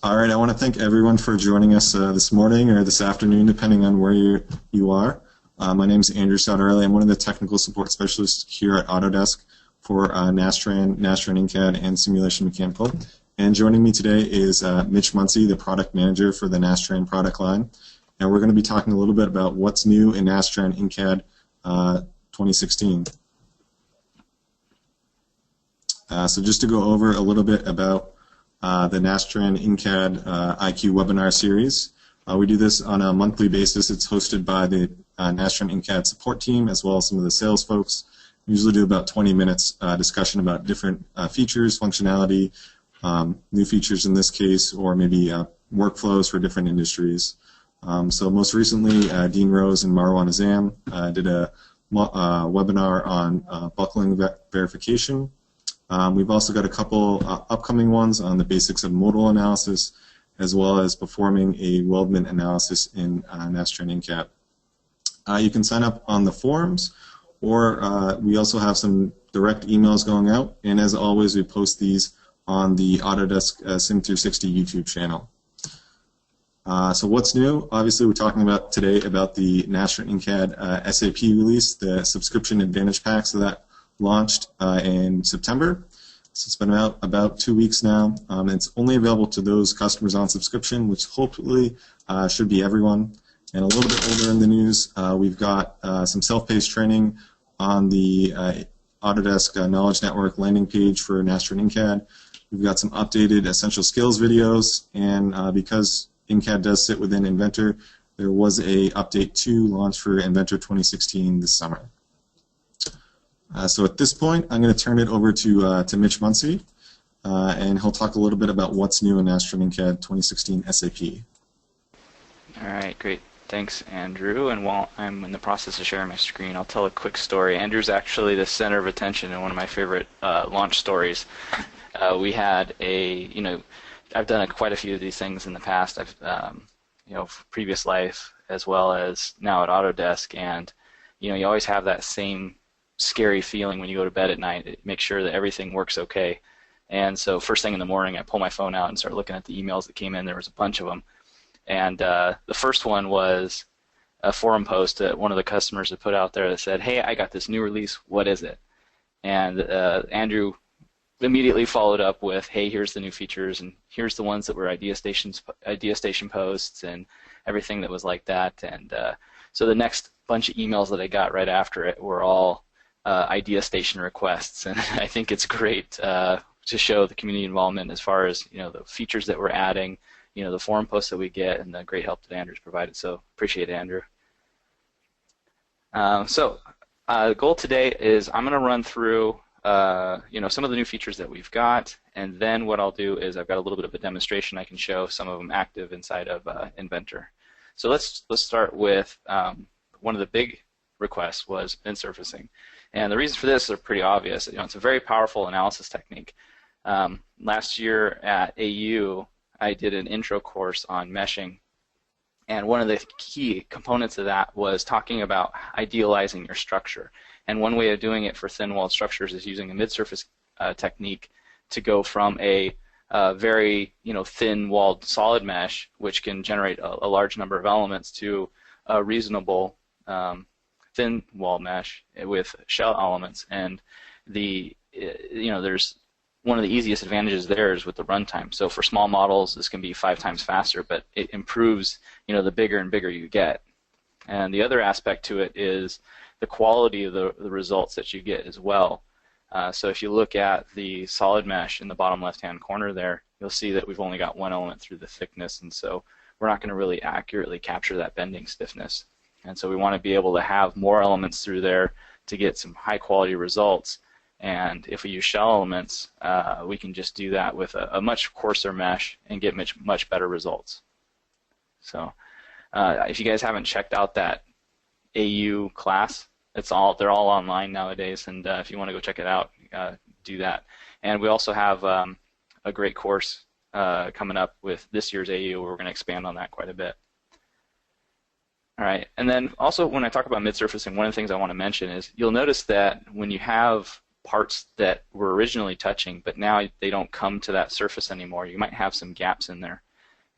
All right, I want to thank everyone for joining us this morning or this afternoon, depending on where you are. My name is Andrew Saudarelli. I'm one of the technical support specialists here at Autodesk for Nastran, Nastran In-CAD, and Simulation Mechanical. And joining me today is Mitch Muncy, the product manager for the Nastran product line. And we're going to be talking a little bit about what's new in Nastran In-CAD 2016. So just to go over a little bit about the Nastran In-CAD IQ webinar series. We do this on a monthly basis. It's hosted by the Nastran In-CAD support team as well as some of the sales folks. We usually do about 20 minutes discussion about different features, functionality, new features in this case, or maybe workflows for different industries. So most recently, Dean Rose and Marwan Azam did a webinar on buckling verification. We've also got a couple upcoming ones on the basics of modal analysis, as well as performing a weldment analysis in Nastran In-CAD. You can sign up on the forums, or we also have some direct emails going out, and as always, we post these on the Autodesk Sim360 YouTube channel. So what's new? Obviously, we're talking about today about the Nastran In-CAD SAP release, the Subscription Advantage Pack. So that launched in September. So it's been out about 2 weeks now. It's only available to those customers on subscription, which hopefully should be everyone. And a little bit older in the news, we've got some self-paced training on the Autodesk Knowledge Network landing page for Nastran In-CAD. We've got some updated essential skills videos, and because In-CAD does sit within Inventor, there was a update 2 launched for Inventor 2016 this summer. So at this point, I'm going to turn it over to Mitch Muncy, and he'll talk a little bit about what's new in Nastran In-CAD 2016 SAP. All right, great. Thanks, Andrew. And while I'm in the process of sharing my screen, I'll tell a quick story. Andrew's actually the center of attention in one of my favorite launch stories. We had I've done quite a few of these things in the past. I've, previous life as well as now at Autodesk, and you always have that same scary feeling when you go to bed at night. Make sure that everything works okay. And so first thing in the morning, I pull my phone out and start looking at the emails that came in. There was a bunch of them. And the first one was a forum post that one of the customers had put out there that said, "Hey, I got this new release. What is it?" And Andrew immediately followed up with, "Hey, here's the new features, and here's the ones that were Idea Station posts and everything that was like that." And so the next bunch of emails that I got right after it were all Idea Station requests, and I think it's great to show the community involvement as far as the features that we're adding, the forum posts that we get, and the great help that Andrew's provided. So appreciate it, Andrew. The goal today is I'm going to run through some of the new features that we've got, and then what I'll do is I've got a little bit of a demonstration I can show, some of them active inside of Inventor. So let's start with one of the big requests was bin surfacing. And the reasons for this are pretty obvious. It's a very powerful analysis technique. Last year at AU, I did an intro course on meshing, and one of the key components of that was talking about idealizing your structure. And one way of doing it for thin-walled structures is using a mid-surface technique to go from a very thin-walled solid mesh, which can generate a large number of elements, to a reasonable thin wall mesh with shell elements. And there's one of the easiest advantages there is with the runtime. So for small models, this can be 5 times faster, but it improves the bigger and bigger you get. And the other aspect to it is the quality of the results that you get as well. So if you look at the solid mesh in the bottom left-hand corner there, you'll see that we've only got one element through the thickness, and so we're not going to really accurately capture that bending stiffness. And so we want to be able to have more elements through there to get some high-quality results. And if we use shell elements, we can just do that with a much coarser mesh and get much better results. So if you guys haven't checked out that AU class, they're all online nowadays, and if you want to go check it out, do that. And we also have a great course coming up with this year's AU where we're going to expand on that quite a bit. All right, and then also when I talk about mid-surfacing, one of the things I want to mention is you'll notice that when you have parts that were originally touching, but now they don't come to that surface anymore, you might have some gaps in there.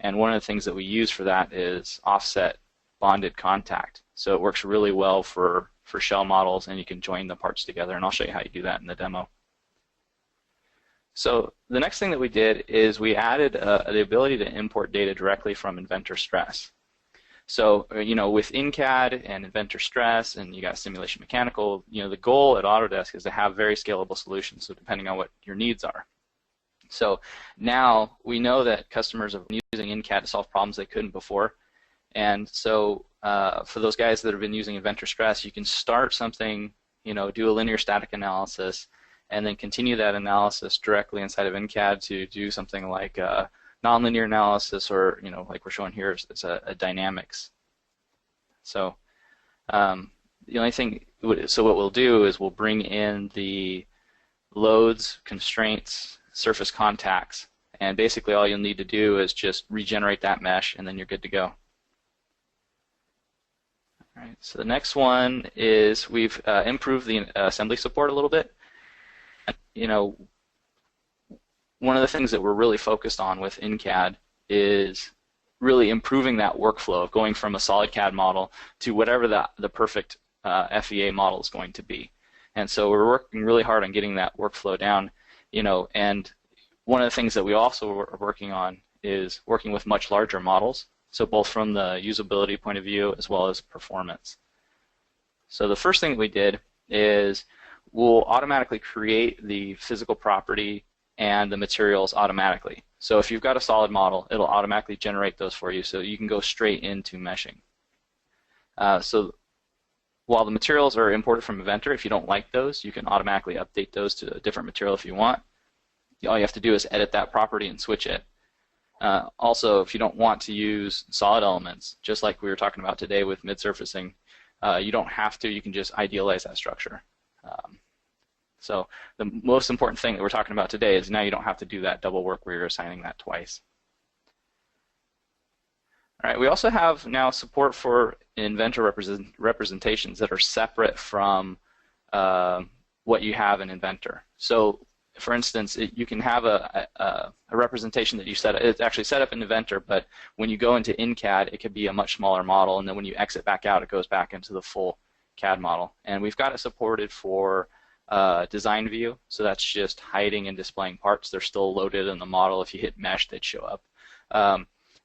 And one of the things that we use for that is offset bonded contact. So it works really well for shell models, and you can join the parts together, and I'll show you how you do that in the demo. So the next thing that we did is we added the ability to import data directly from Inventor Stress. So, with In-CAD and Inventor Stress, and you got Simulation Mechanical, the goal at Autodesk is to have very scalable solutions, so depending on what your needs are. So now we know that customers are using In-CAD to solve problems they couldn't before. And so for those guys that have been using Inventor Stress, you can start something, do a linear static analysis, and then continue that analysis directly inside of In-CAD to do something like nonlinear analysis, or like we're showing here is a dynamics. So the only thing, so what we'll do is we'll bring in the loads, constraints, surface contacts, and basically all you'll need to do is just regenerate that mesh, and then you're good to go. All right, so the next one is we've improved the assembly support a little bit. One of the things that we're really focused on with In-CAD is really improving that workflow of going from a solid CAD model to whatever the perfect FEA model is going to be. And so we're working really hard on getting that workflow down, and one of the things that we also are working on is working with much larger models, so both from the usability point of view as well as performance. So the first thing that we did is we'll automatically create the physical property and the materials automatically. So if you've got a solid model, it'll automatically generate those for you, so you can go straight into meshing. So while the materials are imported from Inventor, if you don't like those, you can automatically update those to a different material if you want. All you have to do is edit that property and switch it. Also, if you don't want to use solid elements, just like we were talking about today with mid-surfacing, you don't have to. You can just idealize that structure. So the most important thing that we're talking about today is now you don't have to do that double work where you're assigning that twice. All right, we also have now support for Inventor representations that are separate from what you have in Inventor. So, for instance, you can have a representation that you set up. It's actually set up in Inventor, but when you go into In-CAD, it could be a much smaller model, and then when you exit back out, it goes back into the full CAD model. And we've got it supported for design view, so that's just hiding and displaying parts. They're still loaded in the model. If you hit mesh, they'd show up.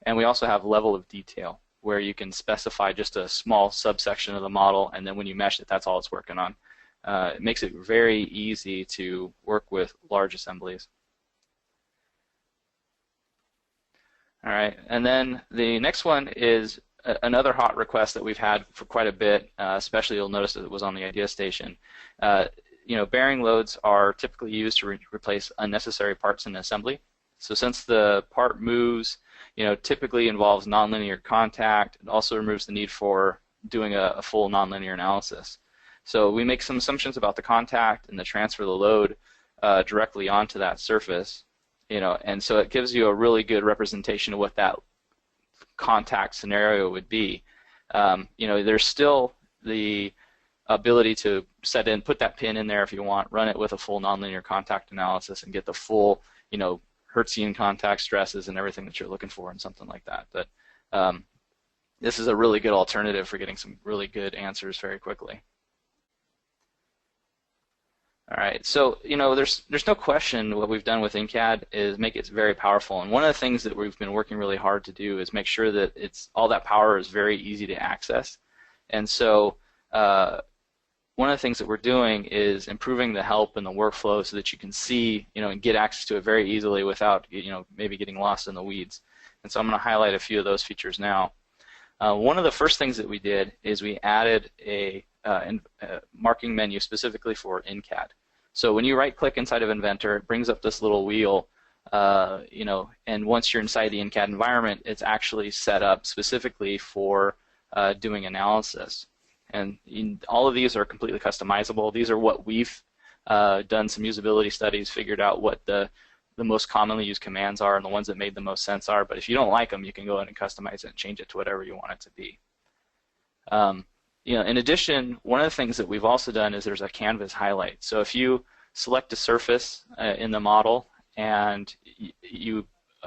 And we also have level of detail, where you can specify just a small subsection of the model, and then when you mesh it, that's all it's working on. It makes it very easy to work with large assemblies. All right, and then the next one is another hot request that we've had for quite a bit, especially you'll notice that it was on the idea station. Bearing loads are typically used to replace unnecessary parts in assembly. So since the part moves, typically involves nonlinear contact, it also removes the need for doing a full nonlinear analysis. So we make some assumptions about the contact and the transfer of the load directly onto that surface, and so it gives you a really good representation of what that contact scenario would be. There's still the ability to put that pin in there if you want, run it with a full nonlinear contact analysis, and get the full, Hertzian contact stresses and everything that you're looking for in something like that. But this is a really good alternative for getting some really good answers very quickly. All right, so there's no question what we've done with In-CAD is make it very powerful, and one of the things that we've been working really hard to do is make sure that all that power is very easy to access. And so one of the things that we're doing is improving the help and the workflow so that you can see, and get access to it very easily without, maybe getting lost in the weeds. And so I'm going to highlight a few of those features now. One of the first things that we did is we added a marking menu specifically for In-CAD. So when you right-click inside of Inventor, it brings up this little wheel, and once you're inside the In-CAD environment, it's actually set up specifically for doing analysis. And all of these are completely customizable. These are what we've done some usability studies, figured out what the most commonly used commands are and the ones that made the most sense are. But if you don't like them, you can go in and customize it and change it to whatever you want it to be. In addition, one of the things that we've also done is there's a canvas highlight. So if you select a surface in the model and you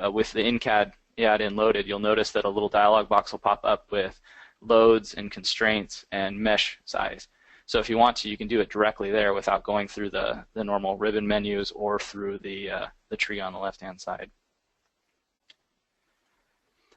with the In-CAD add in loaded, you'll notice that a little dialog box will pop up with loads and constraints and mesh size. So if you want to, you can do it directly there without going through the normal ribbon menus or through the tree on the left-hand side.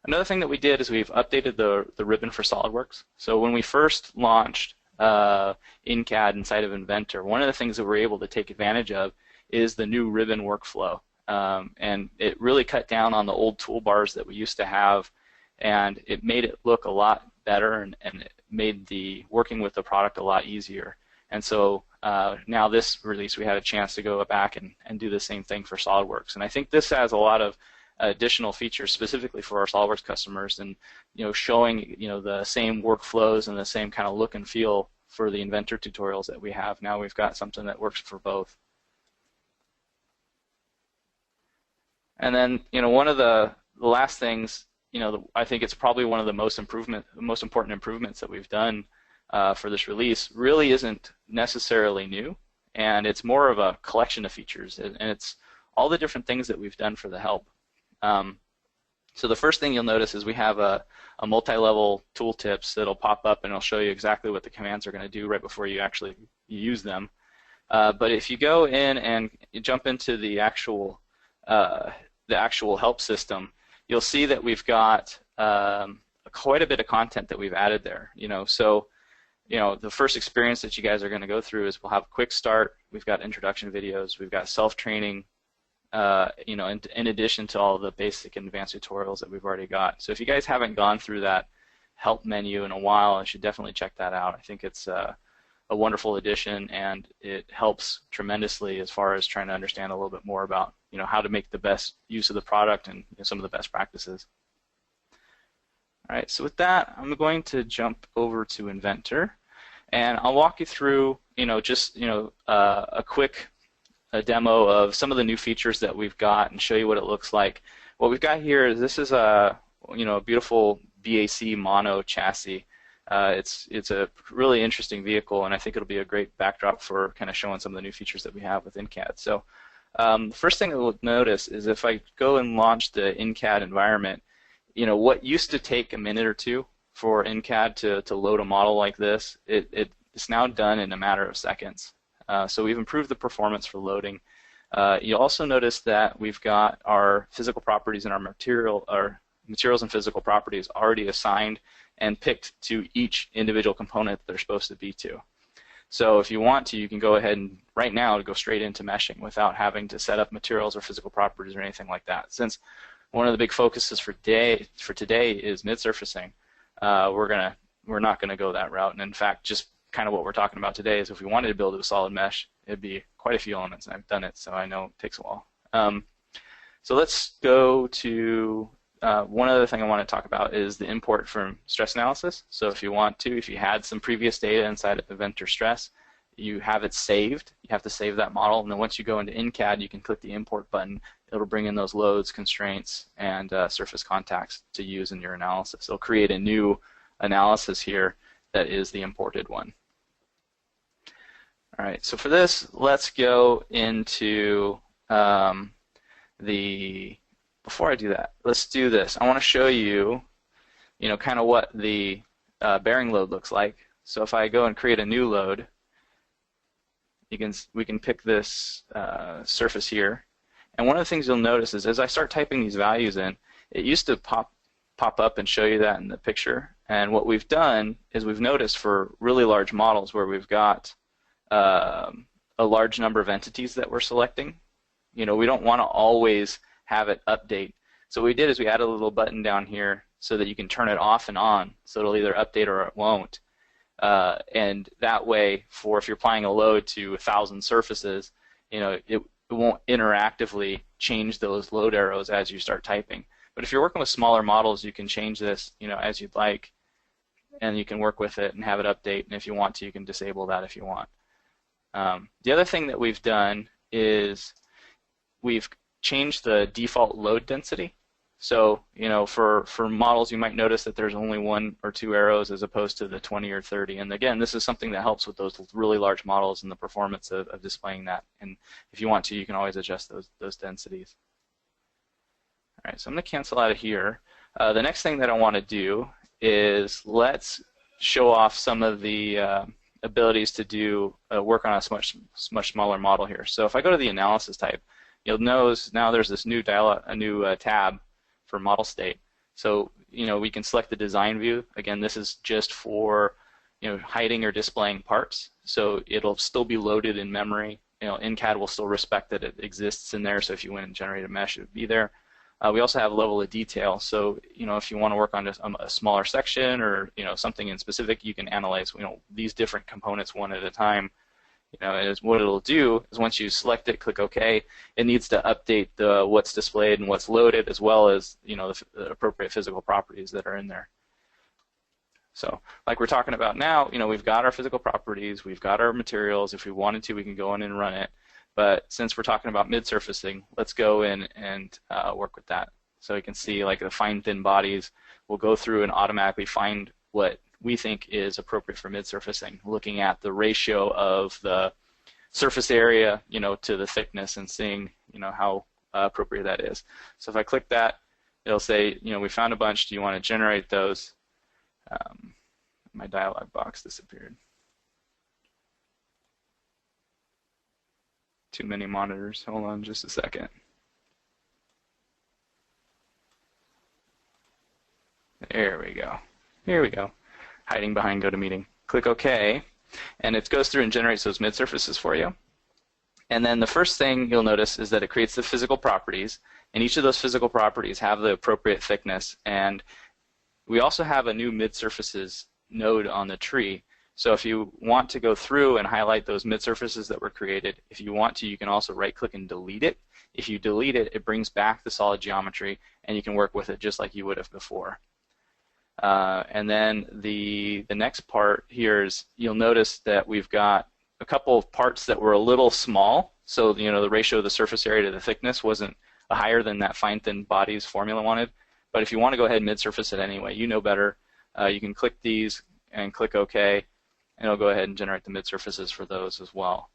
Another thing that we did is we've updated the ribbon for SolidWorks. So when we first launched in-CAD inside of Inventor, one of the things that we're able to take advantage of is the new ribbon workflow. And it really cut down on the old toolbars that we used to have, and it made it look a lot better, and it made the working with the product a lot easier. And so now this release, we had a chance to go back and do the same thing for SolidWorks. And I think this has a lot of additional features specifically for our SolidWorks customers, and showing the same workflows and the same kind of look and feel for the Inventor tutorials that we have. Now we've got something that works for both. And then one of the last things, I think it's probably one of the most important improvements that we've done for this release really isn't necessarily new, and it's more of a collection of features, and it's all the different things that we've done for the help. So the first thing you'll notice is we have a multi-level tooltips that'll pop up, and it'll show you exactly what the commands are going to do right before you actually use them. But if you go in and you jump into the actual help system, you'll see that we've got quite a bit of content that we've added there. So the first experience that you guys are going to go through is we'll have a quick start. We've got introduction videos. We've got self-training. In addition to all the basic and advanced tutorials that we've already got. So if you guys haven't gone through that help menu in a while, I should definitely check that out. I think it's a wonderful addition, and it helps tremendously as far as trying to understand a little bit more about how to make the best use of the product and some of the best practices. All right, so with that, I'm going to jump over to Inventor, and I'll walk you through just a quick demo of some of the new features that we've got and show you what it looks like. What we've got here is this is a beautiful BAC mono chassis. It's a really interesting vehicle, and I think it'll be a great backdrop for kind of showing some of the new features that we have with in-CAD. So the first thing that we'll notice is if I go and launch the in-CAD environment, what used to take a minute or two for in-CAD to load a model like this, it's now done in a matter of seconds. So we've improved the performance for loading. You'll also notice that we've got our physical properties and our materials and physical properties already assigned and picked to each individual component that they're supposed to be to. So if you want to, you can go ahead and right now go straight into meshing without having to set up materials or physical properties or anything like that. Since one of the big focuses for today is mid-surfacing, we're not gonna go that route. And in fact, just kind of what we're talking about today is if we wanted to build a solid mesh, it'd be quite a few elements, and I've done it, so I know it takes a while. So let's go to one other thing I want to talk about is the import from stress analysis. So if you had some previous data inside of Inventor Stress, you have it saved. You have to save that model, and then once you go into in-CAD, you can click the import button. It'll bring in those loads, constraints, and surface contacts to use in your analysis. It'll create a new analysis here that is the imported one. All right, so for this, let's go into before I do that, let's do this. I want to show you, kind of what the bearing load looks like. So if I go and create a new load, we can pick this surface here. And one of the things you'll notice is as I start typing these values in, it used to pop up and show you that in the picture. And what we've done is we've noticed for really large models where we've got a large number of entities that we're selecting, we don't want to always have it update. So what we did is we added a little button down here so that you can turn it off and on, so it'll either update or it won't. And that way, if you're applying a load to 1,000 surfaces, it won't interactively change those load arrows as you start typing. But if you're working with smaller models, you can change this, as you'd like, and you can work with it and have it update. And if you want to, you can disable that if you want. The other thing that we've done is we've changed the default load density. So, for models, you might notice that there's only 1 or 2 arrows as opposed to the 20 or 30. And again, this is something that helps with those really large models and the performance of displaying that. And if you want to, you can always adjust those densities. All right, so I'm going to cancel out of here. The next thing that I want to do is let's show off some of the abilities to do work on a much smaller model here. So if I go to the analysis type, you'll notice now there's this new tab for model state. So we can select the design view. Again, this is just for hiding or displaying parts. So it'll still be loaded in memory. In-CAD will still respect that it exists in there. So if you went and generate a mesh, it would be there. We also have level of detail. So if you want to work on just a smaller section or something in specific, you can analyze these different components one at a time. What it'll do is once you select it, click OK, it needs to update what's displayed and what's loaded, as well as the appropriate physical properties that are in there. So like we're talking about now, we've got our physical properties, we've got our materials. If we wanted to, we can go in and run it. But since we're talking about mid-surfacing, let's go in and work with that. So you can see like the fine thin bodies, we'll go through and automatically find what we think is appropriate for mid-surfacing, looking at the ratio of the surface area, to the thickness and seeing, how appropriate that is. So if I click that, it'll say, we found a bunch. Do you want to generate those? My dialog box disappeared. Too many monitors. Hold on just a second. There we go. Here we go. Hiding behind GoToMeeting. Click OK, and it goes through and generates those mid-surfaces for you. And then the first thing you'll notice is that it creates the physical properties, and each of those physical properties have the appropriate thickness. And we also have a new mid-surfaces node on the tree. So if you want to go through and highlight those mid-surfaces that were created, if you want to, you can also right-click and delete it. If you delete it, it brings back the solid geometry, and you can work with it just like you would have before. And then the next part here is you'll notice that we've got a couple of parts that were a little small. So the ratio of the surface area to the thickness wasn't higher than that fine thin bodies formula wanted. But if you want to go ahead and mid-surface it anyway, you know better. You can click these and click OK, and it'll go ahead and generate the mid-surfaces for those as well.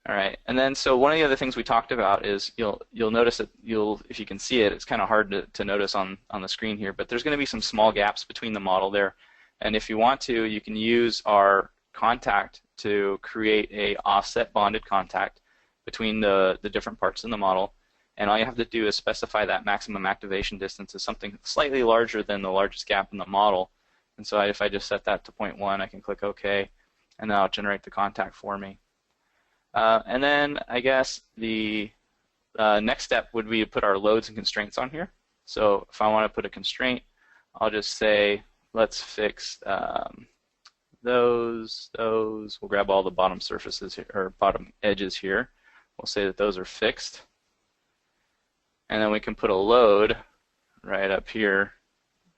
All right, and then so one of the other things we talked about is you'll notice that if you can see it, it's kind of hard to notice on the screen here, but there's going to be some small gaps between the model there. And if you want to, you can use our contact to create a offset bonded contact between the different parts in the model. And all you have to do is specify that maximum activation distance as something slightly larger than the largest gap in the model. And so if I just set that to 0.1, I can click OK, and that'll generate the contact for me. And then I guess the next step would be to put our loads and constraints on here. So if I want to put a constraint, I'll just say, let's fix those. We'll grab all the bottom surfaces here, or bottom edges here. We'll say that those are fixed. And then we can put a load right up here.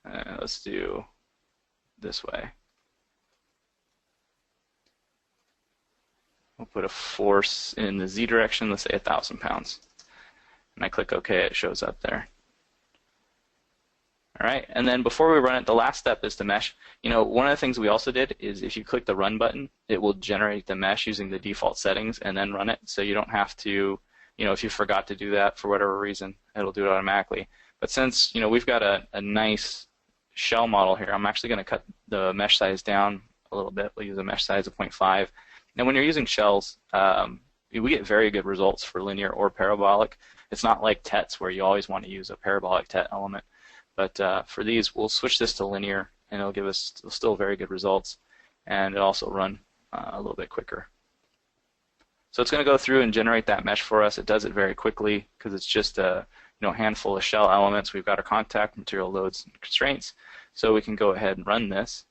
Let's do this way. We'll put a force in the Z direction, let's say 1,000 pounds. And I click OK, it shows up there. All right, and then before we run it, the last step is to mesh. One of the things we also did is if you click the Run button, it will generate the mesh using the default settings and then run it. So you don't have to, if you forgot to do that for whatever reason, it'll do it automatically. But since, we've got a nice shell model here, I'm actually going to cut the mesh size down a little bit. We'll use a mesh size of 0.5. Now, when you're using shells, we get very good results for linear or parabolic. It's not like TETs where you always want to use a parabolic TET element. But for these, we'll switch this to linear, and it'll give us still very good results, and it'll also run a little bit quicker. So it's going to go through and generate that mesh for us. It does it very quickly because it's just a handful of shell elements. We've got our contact, material loads, and constraints. So we can go ahead and run this.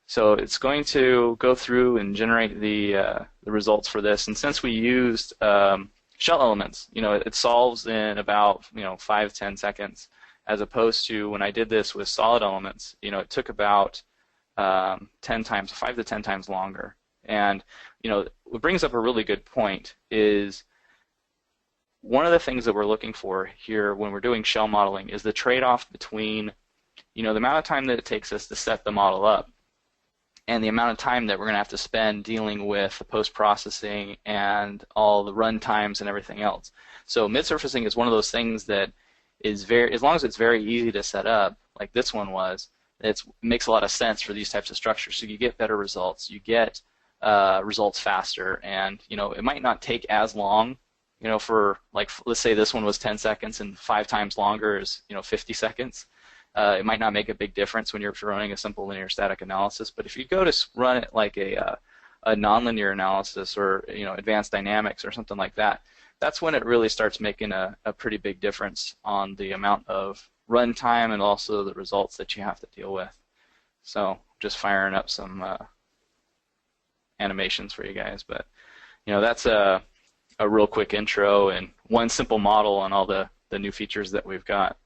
So it's going to go through and generate the results for this. And since we used shell elements, it solves in about 5-10 seconds, as opposed to when I did this with solid elements, it took about 5 to 10 times longer. And what brings up a really good point is one of the things that we're looking for here when we're doing shell modeling is the trade-off between the amount of time that it takes us to set the model up and the amount of time that we're going to have to spend dealing with the post-processing and all the run times and everything else. So mid-surfacing is one of those things that is as long as it's very easy to set up, like this one was, it makes a lot of sense for these types of structures. So you get better results, you get results faster, and it might not take as long. For like, let's say this one was 10 seconds and 5 times longer is 50 seconds. It might not make a big difference when you're running a simple linear static analysis, but if you go to run it like a nonlinear analysis or advanced dynamics or something like that, that's when it really starts making a pretty big difference on the amount of runtime and also the results that you have to deal with. So just firing up some animations for you guys, but that's a real quick intro and one simple model on all the new features that we've got.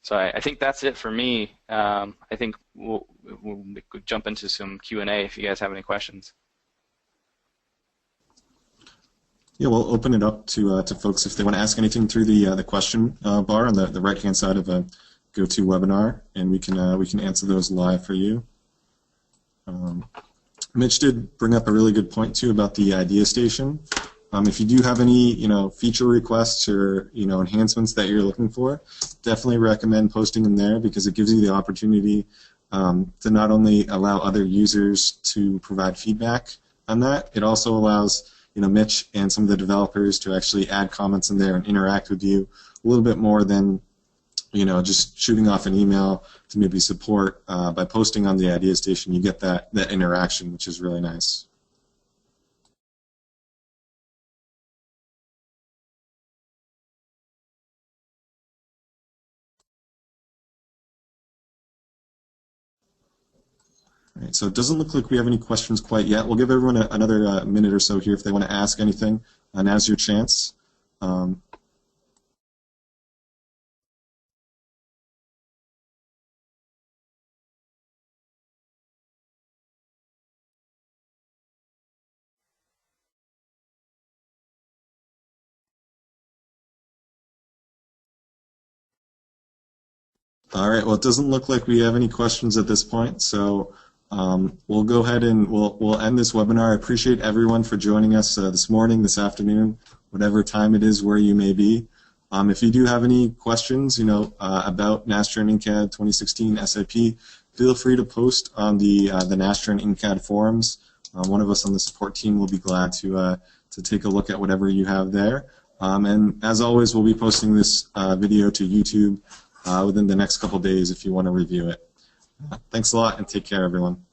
So I think that's it for me. I think we'll jump into some Q&A if you guys have any questions. Yeah, we'll open it up to folks if they want to ask anything through the question bar on the right-hand side of a GoToWebinar, and we can answer those live for you. Mitch did bring up a really good point too about the idea station. If you do have any feature requests or enhancements that you're looking for, definitely recommend posting them there because it gives you the opportunity to not only allow other users to provide feedback on that, it also allows Mitch and some of the developers to actually add comments in there and interact with you a little bit more than just shooting off an email to maybe support. By posting on the idea station, you get that interaction, which is really nice. All right, so it doesn't look like we have any questions quite yet. We'll give everyone another minute or so here if they want to ask anything. Now's your chance. All right, well, it doesn't look like we have any questions at this point, so we'll go ahead and we'll end this webinar. I appreciate everyone for joining us this morning, this afternoon, whatever time it is where you may be. If you do have any questions, about Nastran In-CAD 2016 SAP, feel free to post on the Nastran In-CAD forums. One of us on the support team will be glad to take a look at whatever you have there. And as always, we'll be posting this video to YouTube within the next couple days if you want to review it. Thanks a lot and take care, everyone.